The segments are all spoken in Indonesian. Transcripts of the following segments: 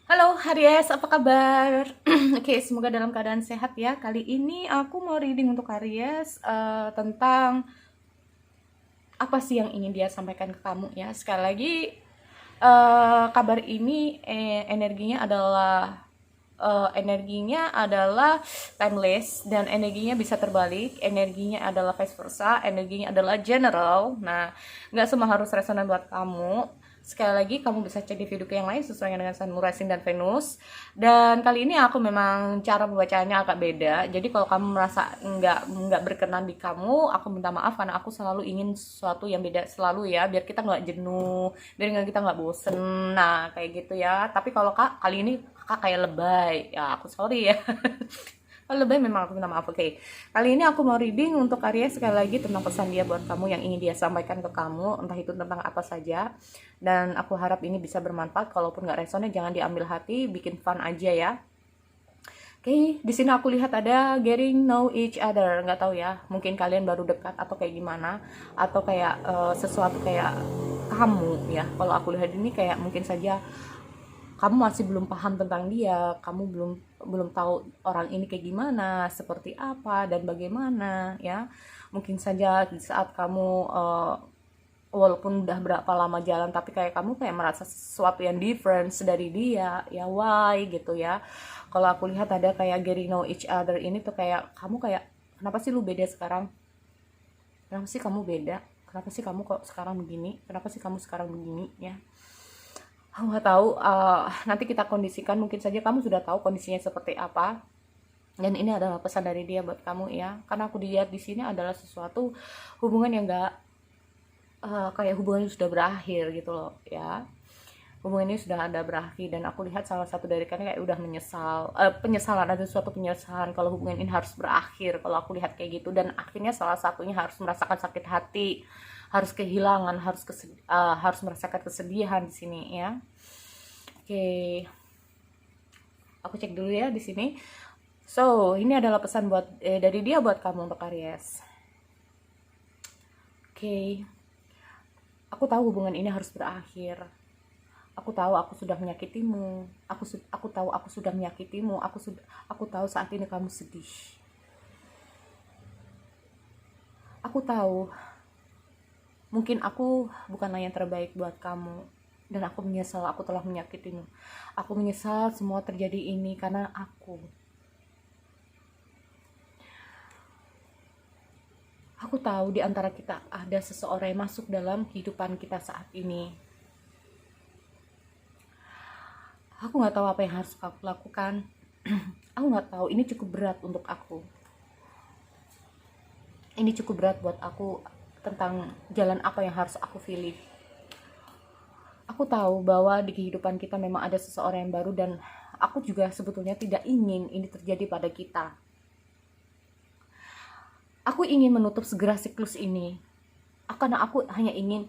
Halo Aries, apa kabar? Oke, semoga dalam keadaan sehat ya. Kali ini aku mau reading untuk Aries tentang apa sih yang ingin dia sampaikan ke kamu ya. Sekali lagi, kabar ini energinya adalah timeless dan energinya bisa terbalik. Energinya adalah vice versa, energinya adalah general. Nah, nggak semua harus resonan buat kamu. Sekali lagi, kamu bisa cek di video yang lain sesuai dengan Sun, Moon, Rising, dan Venus. Dan kali ini aku memang cara pembacaannya agak beda. Jadi kalau kamu merasa nggak berkenan di kamu, aku minta maaf karena aku selalu ingin sesuatu yang beda selalu ya, biar kita nggak jenuh, biar kita nggak bosen. Nah, kayak gitu ya. Tapi kalau kak kali ini kakak kayak lebay, ya aku sorry ya. Kalau lebay memang aku minta maaf. Oke, kali ini aku mau reading untuk Aries sekali lagi tentang pesan dia buat kamu yang ingin dia sampaikan ke kamu, entah itu tentang apa saja. Dan aku harap ini bisa bermanfaat. Kalaupun nggak resonnya jangan diambil hati, bikin fun aja ya. Oke, di sini aku lihat ada getting know each other. Nggak tahu ya, mungkin kalian baru dekat atau kayak gimana, atau kayak sesuatu kayak kamu ya. Kalau aku lihat ini kayak mungkin saja kamu masih belum paham tentang dia, kamu belum belum tahu orang ini kayak gimana, seperti apa dan bagaimana ya. Mungkin saja di saat kamu walaupun udah berapa lama jalan tapi kayak kamu kayak merasa sesuatu yang different dari dia ya, why gitu ya. Kalau aku lihat ada kayak getting know each other ini tuh kayak kamu kayak kenapa sih lu beda sekarang, kenapa sih kamu beda, kenapa sih kamu kok sekarang begini, kenapa sih kamu sekarang begini ya. Aku nggak tahu, nanti kita kondisikan, mungkin saja kamu sudah tahu kondisinya seperti apa. Dan ini adalah pesan dari dia buat kamu ya. Karena aku dilihat di sini adalah sesuatu hubungan yang nggak kayak hubungan ini sudah berakhir gitu loh ya. Hubungan ini sudah ada berakhir dan aku lihat salah satu dari kalian kayak udah menyesal, penyesalan, ada suatu penyesalan kalau hubungan ini harus berakhir. Kalau aku lihat kayak gitu, dan akhirnya salah satunya harus merasakan sakit hati, harus kehilangan, harus merasakan kesedihan di sini ya. Oke, aku cek dulu ya di sini. So, ini adalah pesan dari dia buat kamu untuk Aries. Oke, aku tahu hubungan ini harus berakhir. Aku tahu aku sudah menyakitimu. Aku tahu aku sudah menyakitimu. Aku tahu saat ini kamu sedih. Aku tahu mungkin aku bukanlah yang terbaik buat kamu, dan aku menyesal aku telah menyakitimu. Aku menyesal semua terjadi ini karena aku tahu di antara kita ada seseorang yang masuk dalam kehidupan kita saat ini. Aku nggak tahu apa yang harus aku lakukan. Aku nggak tahu, ini cukup berat untuk aku. Ini cukup berat buat aku tentang jalan apa yang harus aku pilih. Aku tahu bahwa di kehidupan kita memang ada seseorang yang baru, dan aku juga sebetulnya tidak ingin ini terjadi pada kita. Aku ingin menutup segera siklus ini. Karena aku hanya ingin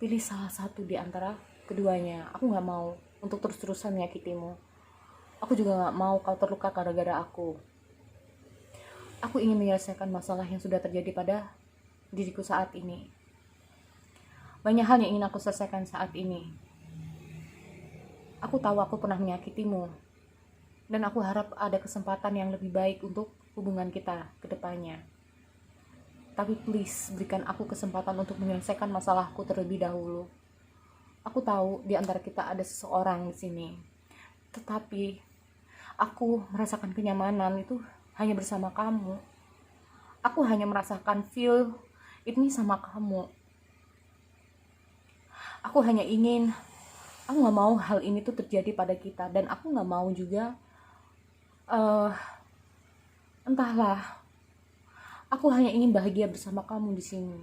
pilih salah satu di antara keduanya. Aku nggak mau untuk terus-terusan menyakitimu. Aku juga nggak mau kau terluka gara-gara aku. Aku ingin menyelesaikan masalah yang sudah terjadi pada diriku saat ini. Banyak hal yang ingin aku selesaikan saat ini. Aku tahu aku pernah menyakitimu, dan aku harap ada kesempatan yang lebih baik untuk hubungan kita ke depannya. Tapi please, berikan aku kesempatan untuk menyelesaikan masalahku terlebih dahulu. Aku tahu di antara kita ada seseorang di sini, tetapi aku merasakan kenyamanan itu hanya bersama kamu. Aku hanya merasakan feel ini sama kamu. Aku hanya ingin, aku nggak mau hal ini tuh terjadi pada kita, dan aku nggak mau juga, entahlah. Aku hanya ingin bahagia bersama kamu di sini.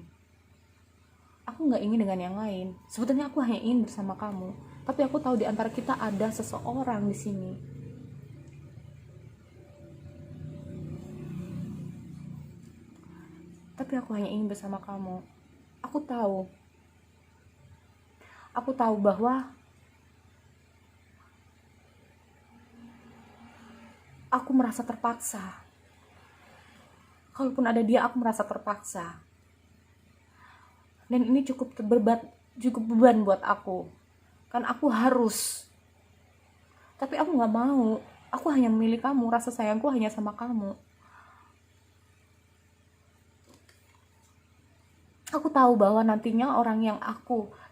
Aku nggak ingin dengan yang lain. Sebetulnya aku hanya ingin bersama kamu, tapi aku tahu di antara kita ada seseorang di sini. Tapi aku hanya ingin bersama kamu. Aku tahu. Aku tahu bahwa aku merasa terpaksa. Kalaupun ada dia, aku merasa terpaksa. Dan ini cukup beban buat aku. Kan aku harus Tapi aku nggak mau. Aku hanya memilih kamu, rasa sayangku hanya sama kamu. Aku tahu bahwa nantinya orang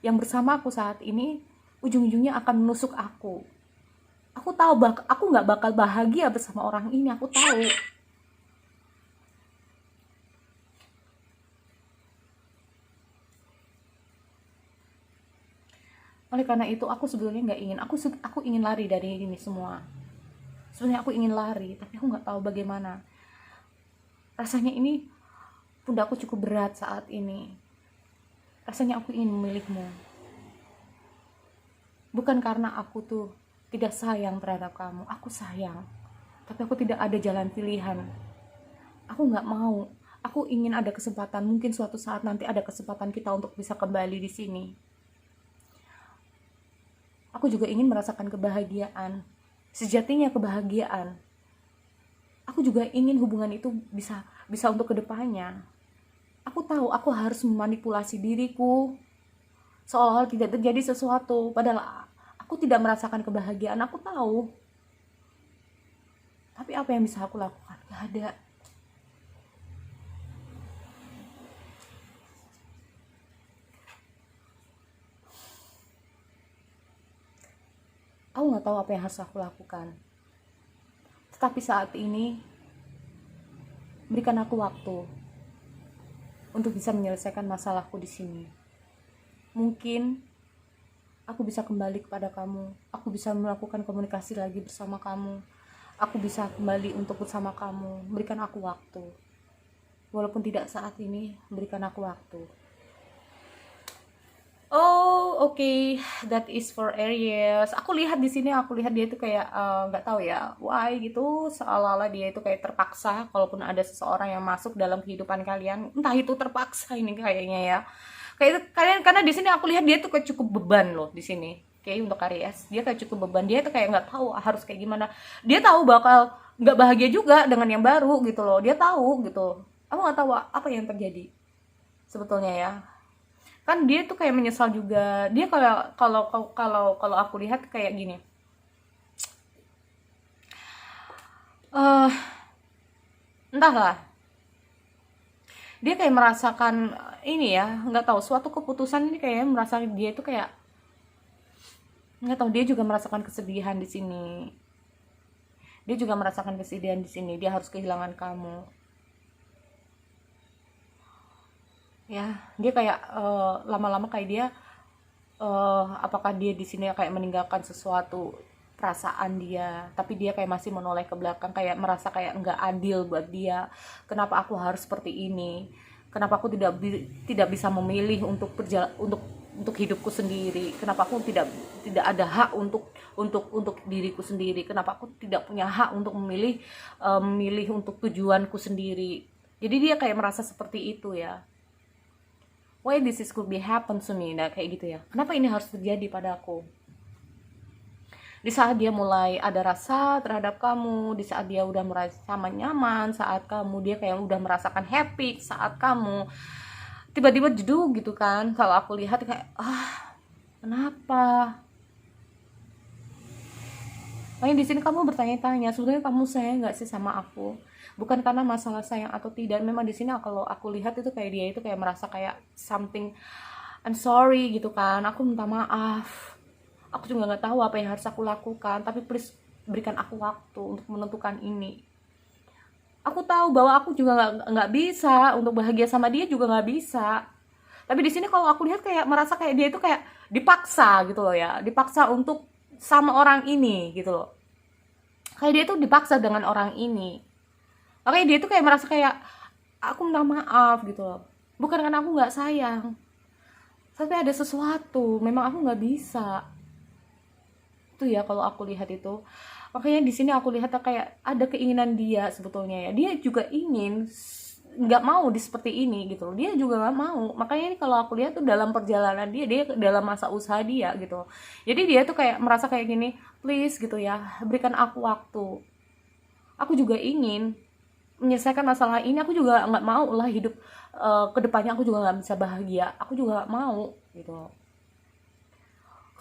yang bersama aku saat ini ujung-ujungnya akan menusuk aku. Aku tahu aku nggak bakal bahagia bersama orang ini, aku tahu. Oleh karena itu aku sebenarnya nggak ingin, aku ingin lari dari ini semua. Sebenarnya aku ingin lari, tapi aku nggak tahu bagaimana. Rasanya ini pundakku cukup berat saat ini. Rasanya aku ingin memilihmu. Bukan karena aku tuh tidak sayang terhadap kamu, aku sayang. Tapi aku tidak ada jalan pilihan. Aku nggak mau. Aku ingin ada kesempatan, mungkin suatu saat nanti ada kesempatan kita untuk bisa kembali di sini. Aku juga ingin merasakan kebahagiaan, sejatinya kebahagiaan. Aku juga ingin hubungan itu bisa untuk kedepannya. Aku tahu aku harus memanipulasi diriku seolah-olah tidak terjadi sesuatu, padahal aku tidak merasakan kebahagiaan. Aku tahu, tapi apa yang bisa aku lakukan? Gak ada. Aku nggak tahu apa yang harus aku lakukan. Tetapi saat ini, berikan aku waktu untuk bisa menyelesaikan masalahku di sini. Mungkin aku bisa kembali kepada kamu. Aku bisa melakukan komunikasi lagi bersama kamu. Aku bisa kembali untuk bersama kamu. Berikan aku waktu. Walaupun tidak saat ini, berikan aku waktu. Oh, oke. That is for Aries. Aku lihat di sini, dia itu kayak nggak tahu ya, why gitu. Seolah-olah dia itu kayak terpaksa. Kalaupun ada seseorang yang masuk dalam kehidupan kalian, entah itu terpaksa ini kayaknya ya. Kayak itu, kalian karena di sini aku lihat dia tuh kayak cukup beban loh di sini. Kayak untuk Aries, dia kayak cukup beban. Dia tuh kayak nggak tahu harus kayak gimana. Dia tahu bakal nggak bahagia juga dengan yang baru gitu loh. Dia tahu gitu. Aku nggak tahu apa yang terjadi sebetulnya ya. Kan dia tuh kayak menyesal juga. Dia kalau aku lihat kayak gini. Entahlah. Dia kayak merasakan ini ya, nggak tahu suatu keputusan ini kayak merasa dia itu kayak nggak tahu, dia juga merasakan kesedihan di sini. Dia juga merasakan kesedihan di sini. Dia harus kehilangan kamu. Ya, dia kayak lama-lama kayak dia apakah dia di sini kayak meninggalkan sesuatu perasaan dia, tapi dia kayak masih menoleh ke belakang, kayak merasa kayak nggak adil buat dia. Kenapa aku harus seperti ini? Kenapa aku tidak bisa memilih untuk hidupku sendiri? Kenapa aku tidak ada hak untuk diriku sendiri? Kenapa aku tidak punya hak untuk memilih untuk tujuanku sendiri? Jadi dia kayak merasa seperti itu ya. Why this is could be happen to me, nah kayak gitu ya. Kenapa ini harus terjadi padaku? Di saat dia mulai ada rasa terhadap kamu, di saat dia udah merasa nyaman, saat dia kayak udah merasakan happy saat kamu, tiba-tiba jeduk gitu kan. Kalau aku lihat kayak kenapa? Makanya di sini kamu bertanya-tanya, sebenarnya kamu sayang nggak sih sama aku? Bukan karena masalah sayang atau tidak. Memang di sini kalau aku lihat itu kayak dia itu kayak merasa kayak something, I'm sorry gitu kan. Aku minta maaf. Aku juga nggak tahu apa yang harus aku lakukan. Tapi please berikan aku waktu untuk menentukan ini. Aku tahu bahwa aku juga nggak bisa untuk bahagia sama dia, juga nggak bisa. Tapi di sini kalau aku lihat kayak merasa kayak dia itu kayak dipaksa gitu loh ya. Dipaksa untuk sama orang ini gitu loh. Kayak dia tuh dipaksa dengan orang ini. Makanya dia tuh kayak merasa kayak aku minta maaf gitu loh. Bukan karena aku nggak sayang, tapi ada sesuatu. Memang aku nggak bisa. Itu ya kalau aku lihat itu. Makanya di sini aku lihat kayak ada keinginan dia sebetulnya ya. Dia juga ingin nggak mau seperti ini gitu loh. Dia juga nggak mau. Makanya ini kalau aku lihat tuh dalam perjalanan dia dalam masa usaha dia gitu. Jadi dia tuh kayak merasa kayak gini, please gitu ya, berikan aku waktu. Aku juga ingin menyelesaikan masalah ini. Aku juga nggak mau lah hidup kedepannya aku juga nggak bisa bahagia. Aku juga nggak mau gitu.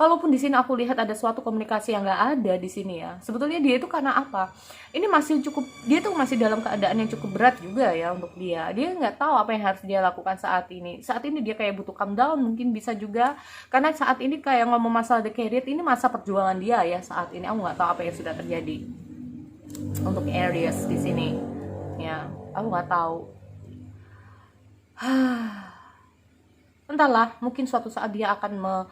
kalaupun di sini aku lihat ada suatu komunikasi yang nggak ada di sini ya, sebetulnya dia itu karena apa? Ini masih cukup, dia tuh masih dalam keadaan yang cukup berat juga ya untuk dia. Dia nggak tahu apa yang harus dia lakukan saat ini. Saat ini dia kayak butuh calm down, mungkin bisa juga karena saat ini kayak ngomong masalah the career, ini masa perjuangan dia ya saat ini. Aku nggak tahu apa yang sudah terjadi untuk Aries di sini. Ya, aku nggak tahu. Entahlah, mungkin suatu saat dia akan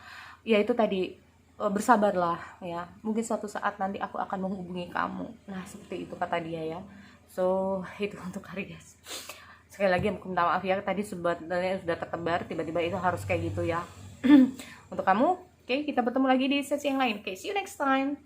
ya itu tadi, bersabarlah ya, mungkin suatu saat nanti aku akan menghubungi kamu. Nah seperti itu kata dia ya. So itu untuk Aries. Sekali lagi aku minta maaf ya, tadi sebenarnya sudah tertebar, tiba-tiba itu harus kayak gitu ya. Untuk kamu, oke, kita bertemu lagi di sesi yang lain. Oke, see you next time.